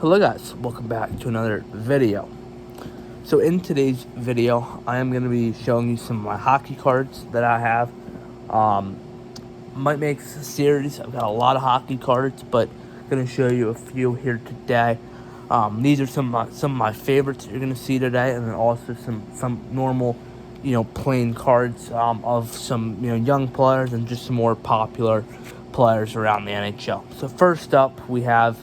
Hello guys, welcome back to another video. So in today's video, I am going to be showing you some of my hockey cards that I have. Might make a series. I've got a lot of hockey cards, but I'm going to show you a few here today. These are some of my favorites you're going to see today, and then also some normal, plain cards of some young players and just some more popular players around the NHL. So first up, we have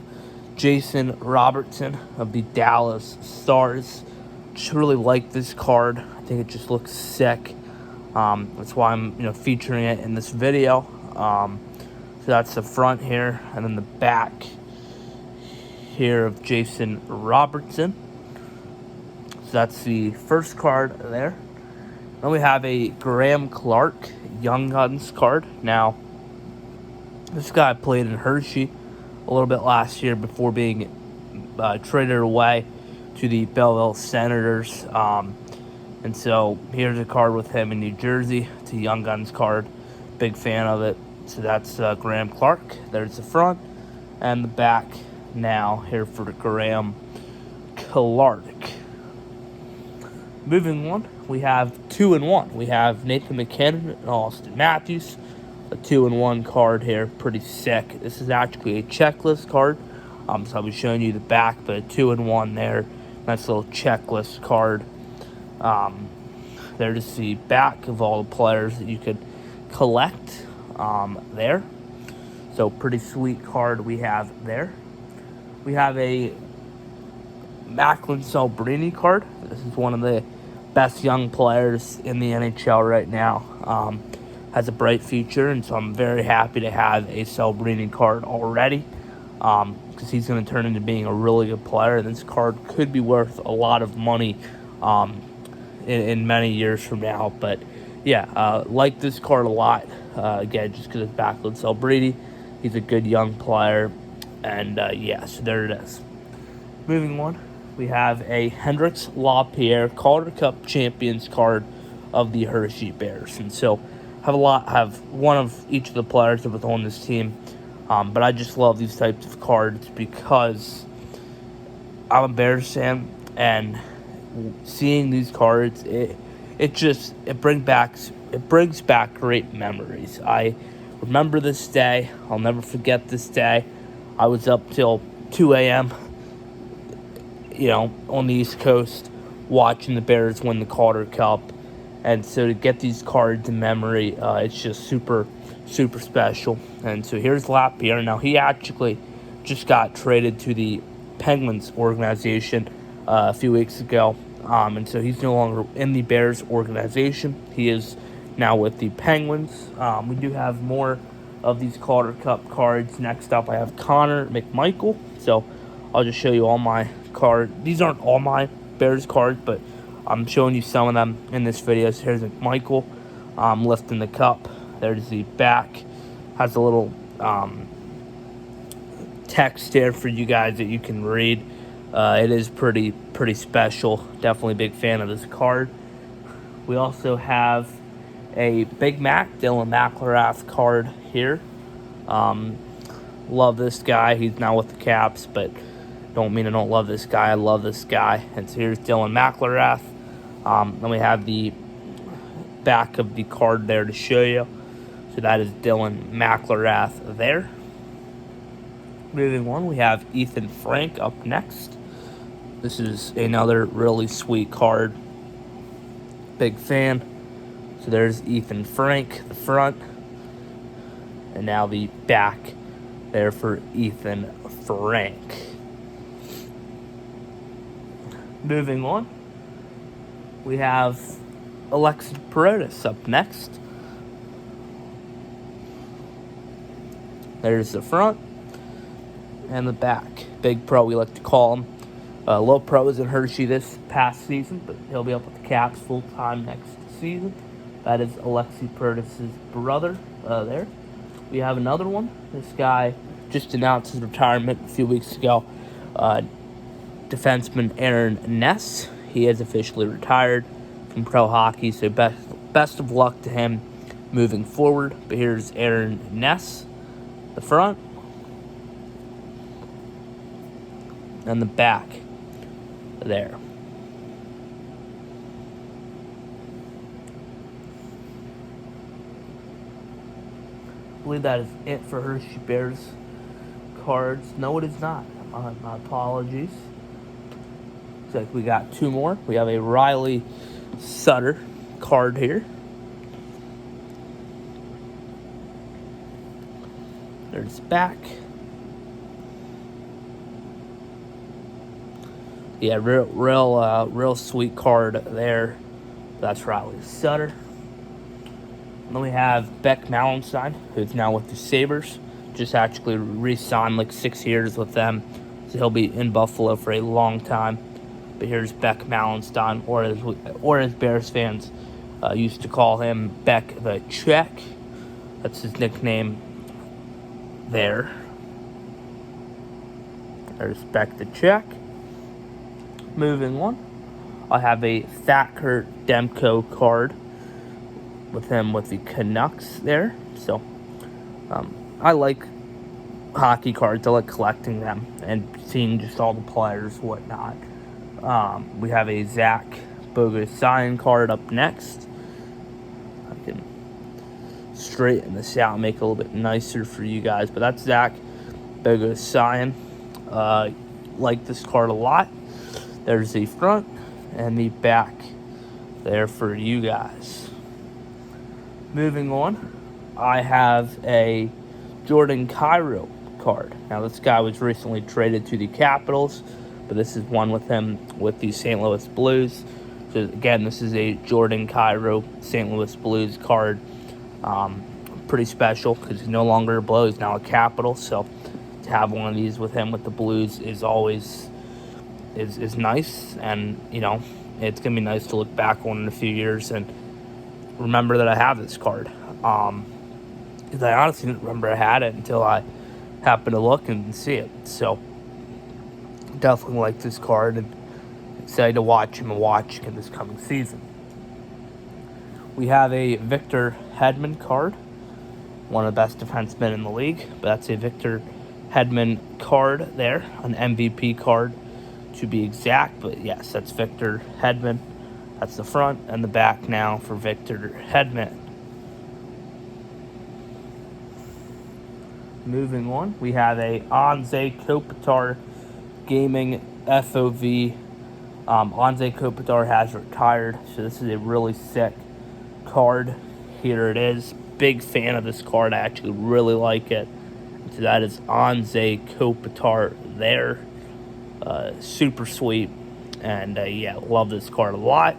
Jason Robertson of the Dallas Stars. Just really like this card. I think it just looks sick. That's why I'm featuring it in this video. So that's the front here, and then the back here of Jason Robertson. So that's the first card there. Then we have a Graham Clark Young Guns card. Now, this guy played in Hershey a little bit last year before being traded away to the Belleville Senators. And so here's a card with him in New Jersey. It's a Young Guns card. Big fan of it. So that's Graham Clark. There's the front and the back now here for the Graham Clark. Moving on, we have 2-in-1. We have Nathan MacKinnon and Austin Matthews. A 2-in-1 card here, pretty sick. This is actually a checklist card. So I'll be showing you the back, but a 2-in-1 there. Nice little checklist card. There's the back of all the players that you could collect there. So pretty sweet card we have there. We have a Macklin Celebrini card. This is one of the best young players in the NHL right now. Has a bright future, and so I'm very happy to have a Celebrini card already, because he's going to turn into being a really good player. And this card could be worth a lot of money in many years from now. But yeah, like this card a lot. Again, just because it's Macklin Celebrini, he's a good young player, and yeah, so there it is. Moving on, we have a Hendrix Lapierre Calder Cup Champions card of the Hershey Bears, and so have one of each of the players that was on this team, but I just love these types of cards because I'm a Bears fan, and seeing these cards, it brings back great memories. I remember this day. I'll never forget this day. I was up till 2 a.m. On the East Coast, watching the Bears win the Calder Cup. And so to get these cards in memory, it's just super, super special. And so here's Lapierre. Now, he actually just got traded to the Penguins organization a few weeks ago. And so he's no longer in the Bears organization. He is now with the Penguins. We do have more of these Calder Cup cards. Next up, I have Connor McMichael. So I'll just show you all my cards. These aren't all my Bears cards, but I'm showing you some of them in this video. So here's McMichael lifting the cup. There's the back. Has a little text there for you guys that you can read. It is pretty special. Definitely a big fan of this card. We also have a Big Mac Dylan McIlrath card here. Love this guy. He's now with the Caps, but don't mean I don't love this guy. I love this guy. And so here's Dylan McIlrath. Then we have the back of the card there to show you. So that is Dylan McIlrath there. Moving on, we have Ethan Frank up next. This is another really sweet card. Big fan. So there's Ethan Frank, the front. And now the back there for Ethan Frank. Moving on, we have Alexi Perotis up next. There's the front and the back. Big pro, we like to call him. Low pro is in Hershey this past season, but he'll be up with the Caps full-time next season. That is Alexi Perotis' brother there. We have another one. This guy just announced his retirement a few weeks ago. Defenseman Aaron Ness. He has officially retired from pro hockey, so best of luck to him moving forward. But here's Aaron Ness, the front. and the back there. I believe that is it for Hershey Bears cards. No, it is not. My apologies. Looks like we got two more. We have a Riley Sutter card here. There's back. Yeah, real sweet card there. That's Riley Sutter. And then we have Beck Mallenstein, who's now with the Sabres. Just actually re-signed like 6 years with them. So he'll be in Buffalo for a long time. But here's Beck Mallenstein, or as Bears fans used to call him, Beck the Czech. That's his nickname there. There's Beck the Czech. Moving on, I have a Thacker Demko card with him with the Canucks there. So I like hockey cards. I like collecting them and seeing just all the players, whatnot. We have a Zach Bogosian card up next. I can straighten this out and make it a little bit nicer for you guys. But that's Zach Bogosian. Like this card a lot. There's the front and the back there for you guys. Moving on, I have a Jordan Kyrou card. Now, this guy was recently traded to the Capitals, but this is one with him with the St. Louis Blues. So, again, this is a Jordan Kyrou St. Louis Blues card. Pretty special because he's no longer a Blue. He's now a Capital. So, to have one of these with him with the Blues is always is nice. And, you know, it's going to be nice to look back on in a few years and remember that I have this card. Because I honestly didn't remember I had it until I happened to look and see it. So, definitely like this card and excited to watch him in this coming season. We have a Victor Hedman card, one of the best defensemen in the league, but that's a Victor Hedman card there, an MVP card to be exact, but yes, that's Victor Hedman. That's the front and the back now for Victor Hedman. Moving on, we have a Anze Kopitar Gaming FOV. Anze Kopitar has retired, so this is a really sick card. Here it is. Big fan of this card. I actually really like it. So that is Anze Kopitar there. Super sweet. And yeah, love this card a lot.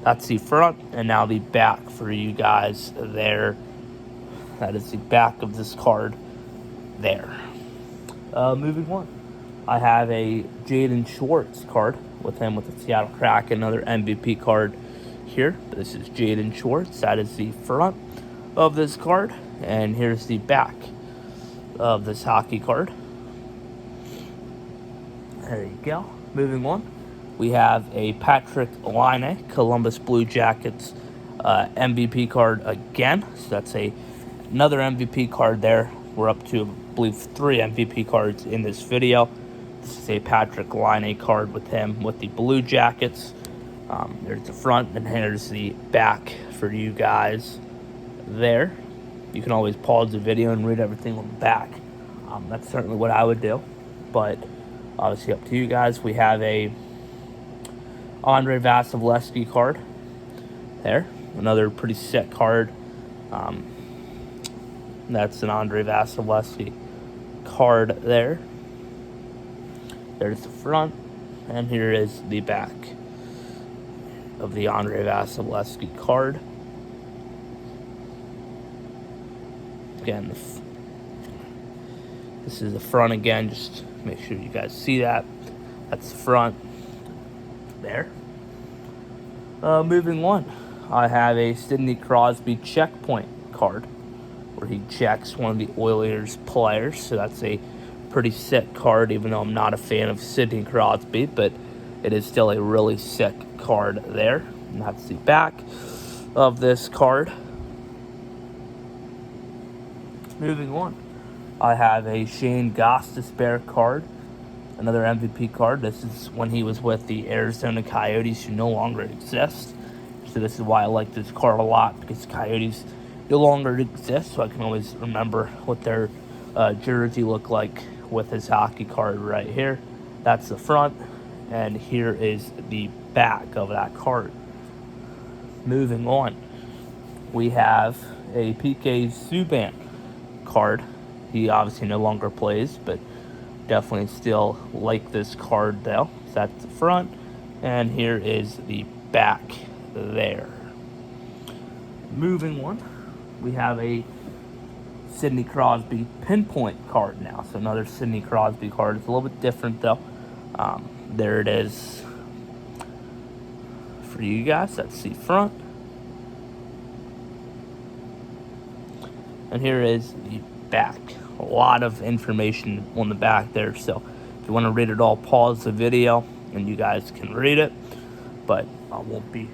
That's the front, and now the back for you guys there. That is the back of this card there. Moving on, I have a Jaden Schwartz card with him with the Seattle Kraken, another MVP card here. This is Jaden Schwartz. That is the front of this card, and here's the back of this hockey card. There you go. Moving on, we have a Patrick Laine, Columbus Blue Jackets MVP card again. So that's another MVP card there. We're up to, I believe, 3 MVP cards in this video. This is a Patrick Laine card with him with the Blue Jackets. There's the front, and here's the back for you guys there. You can always pause the video and read everything on the back. That's certainly what I would do, but obviously up to you guys. We have a Andrei Vasilevskiy card there. Another pretty sick card. That's an Andrei Vasilevskiy card there. There's the front, and here is the back of the Andrei Vasilevskiy card. Again, this is the front again, just make sure you guys see that. That's the front there. Moving on, I have a Sidney Crosby checkpoint card where he checks one of the Oilers players. So that's a pretty sick card, even though I'm not a fan of Sidney Crosby, but it is still a really sick card there. And that's the back of this card. Moving on, I have a Shane Gostisbehere card. Another MVP card. This is when he was with the Arizona Coyotes, who no longer exist. So this is why I like this card a lot, because Coyotes no longer exist, so I can always remember what their jersey looked like with his hockey card right here. That's the front, and here is the back of that card. Moving on, we have a PK Subban card. He obviously no longer plays, but definitely still like this card though. So that's the front, and here is the back there. Moving on, we have a Sidney Crosby pinpoint card now. So another Sidney Crosby card. It's a little bit different though. There it is for you guys. That's the front. And here is the back. A lot of information on the back there. So if you want to read it all, pause the video and you guys can read it. But I won't be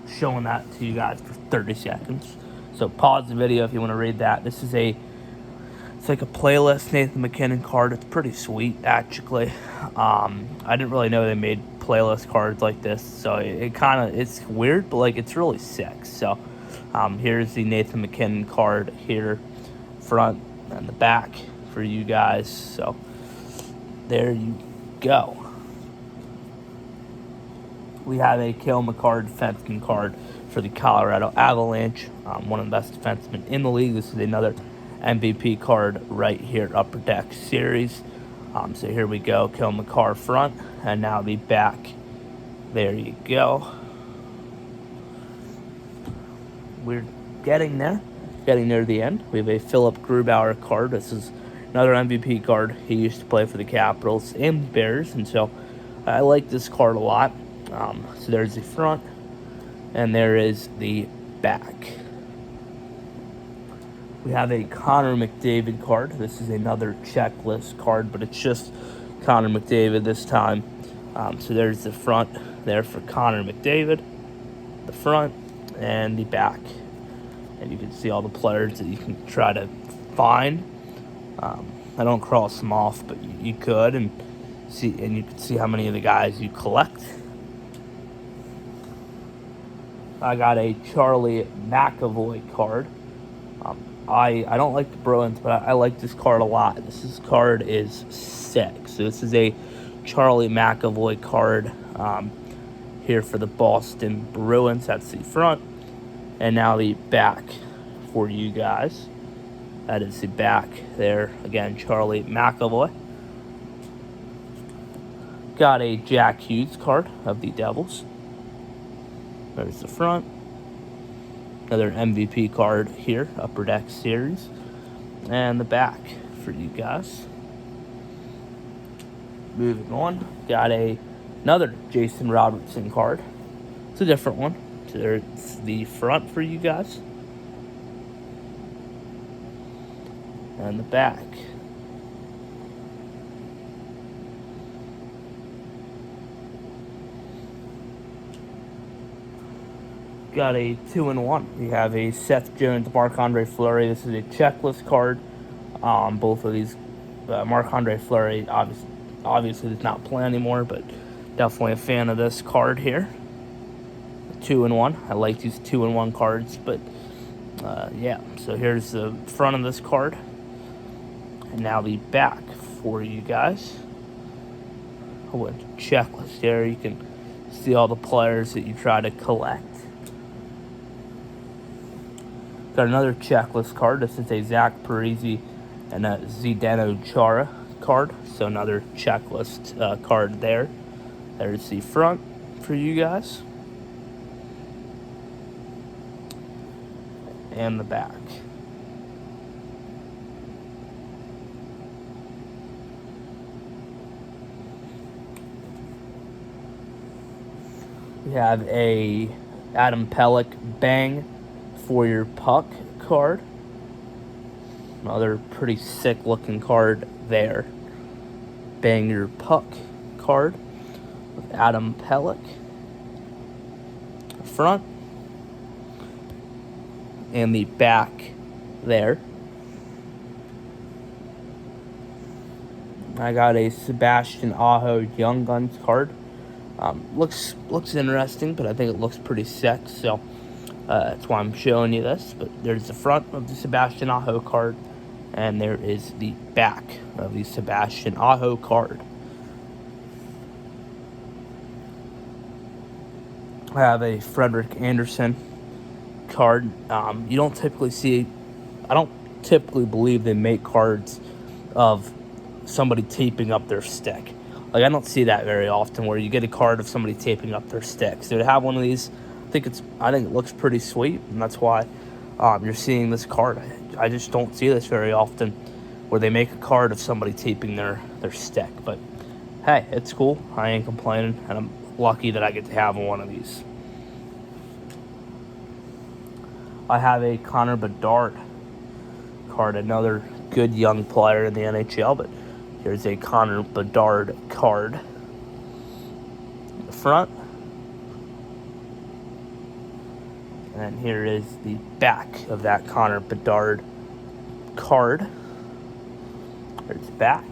showing that to you guys for 30 seconds. So pause the video if you want to read that. This is it's like a playlist Nathan MacKinnon card. It's pretty sweet, actually. I didn't really know they made playlist cards like this, so it's weird, but like it's really sick. So here's the Nathan MacKinnon card here, front and the back for you guys. So there you go. We have a Cale Makar defenseman card for the Colorado Avalanche, one of the best defensemen in the league. This is another MVP card right here, Upper Deck Series. So here we go, Cale Makar front, and now the back. There you go. We're getting near the end. We have a Philip Grubauer card. This is another MVP card. He used to play for the Capitals and the Bears, and so I like this card a lot. So there's the front, and there is the back. We have a Connor McDavid card. This is another checklist card, but it's just Connor McDavid this time. So there's the front there for Connor McDavid, the front, and the back. And you can see all the players that you can try to find. I don't cross them off, but you could, and you can see how many of the guys you collect. I got a Charlie McAvoy card. I don't like the Bruins, but I like this card a lot. This card is sick. So this is a Charlie McAvoy card here for the Boston Bruins. That's the front. And now the back for you guys. That is the back there. Again, Charlie McAvoy. Got a Jack Hughes card of the Devils. There's the front. Another MVP card here, Upper Deck Series. And the back for you guys. Moving on, got another Jason Robertson card. It's a different one. So there's the front for you guys. And the back. Got a 2-in-1. We have a Seth Jones, Marc-Andre Fleury. This is a checklist card. Both of these, Marc-Andre Fleury obviously does not play anymore, but definitely a fan of this card here. 2-in-1. I like these 2-in-1 cards, but yeah. So here's the front of this card, and now the back for you guys. I went to checklist here. You can see all the players that you try to collect. Got another checklist card. This is a Zach Parise and a Zdeno Chara card. So another checklist card there. There's the front for you guys. And the back. We have a Adam Pelech Bang for your puck card. Another pretty sick looking card there. Bang your puck card with Adam Pelech. Front and the back there. I got a Sebastian Aho Young Guns card. Looks interesting, but I think it looks pretty sick, so that's why I'm showing you this. But there's the front of the Sebastian Aho card, and there is the back of the Sebastian Aho card. I have a Frederick Anderson card. You don't typically see, I don't typically believe they make cards of somebody taping up their stick. Like, I don't see that very often where you get a card of somebody taping up their stick. So to have one of these, I think it looks pretty sweet, and that's why you're seeing this card. I just don't see this very often where they make a card of somebody taping their stick. But hey, it's cool. I ain't complaining, and I'm lucky that I get to have one of these. I have a Connor Bedard card, another good young player in the NHL, but here's a Connor Bedard card in the front. And here is the back of that Connor Bedard card. There's back.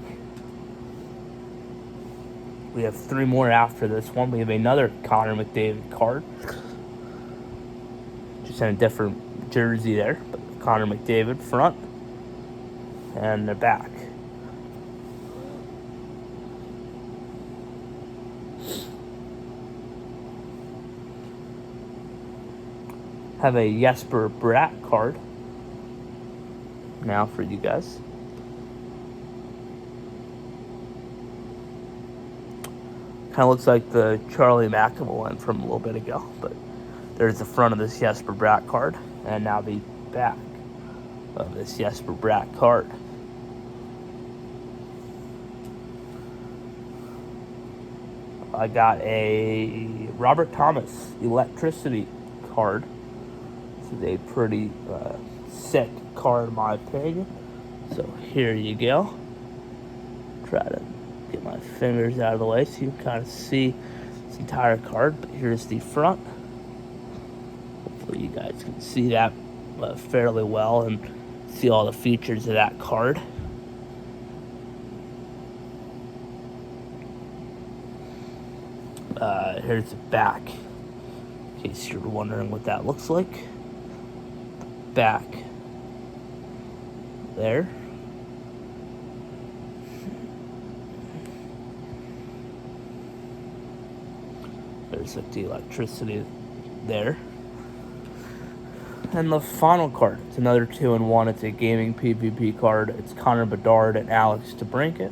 We have 3 more after this one. We have another Connor McDavid card. Just in a different jersey there, but Connor McDavid front and the back. Have a Jesper Bratt card now for you guys. Kind of looks like the Charlie McAvoy one from a little bit ago, but there's the front of this Jesper Bratt card, and now the back of this Jesper Bratt card. I got a Robert Thomas Electricity card. This is a pretty sick card in my opinion. So here you go. Try to get my fingers out of the way so you can kind of see this entire card. But here's the front. Hopefully you guys can see that fairly well and see all the features of that card. Here's the back, in case you're wondering what that looks like. Back there. There's like the electricity there. And the final card, it's another 2-in-1. It's a gaming PvP card. It's Connor Bedard and Alex DeBrincat.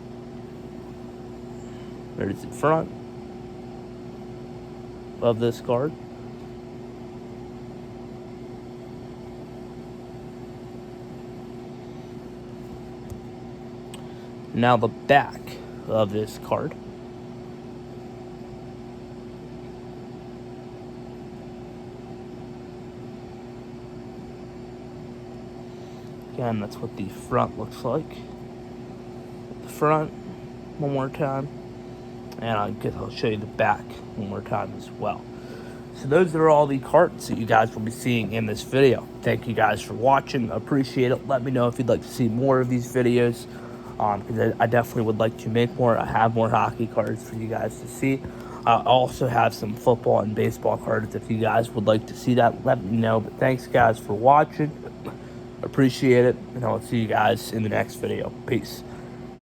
There's the front of this card. Now the back of this card. Again, that's what the front looks like. The front, one more time. And I'll show you the back one more time as well. So those are all the cards that you guys will be seeing in this video. Thank you guys for watching. Appreciate it. Let me know if you'd like to see more of these videos. Because I definitely would like to make more. I have more hockey cards for you guys to see. I also have some football and baseball cards. If you guys would like to see that, let me know. But thanks guys for watching. Appreciate it. And I'll see you guys in the next video. Peace.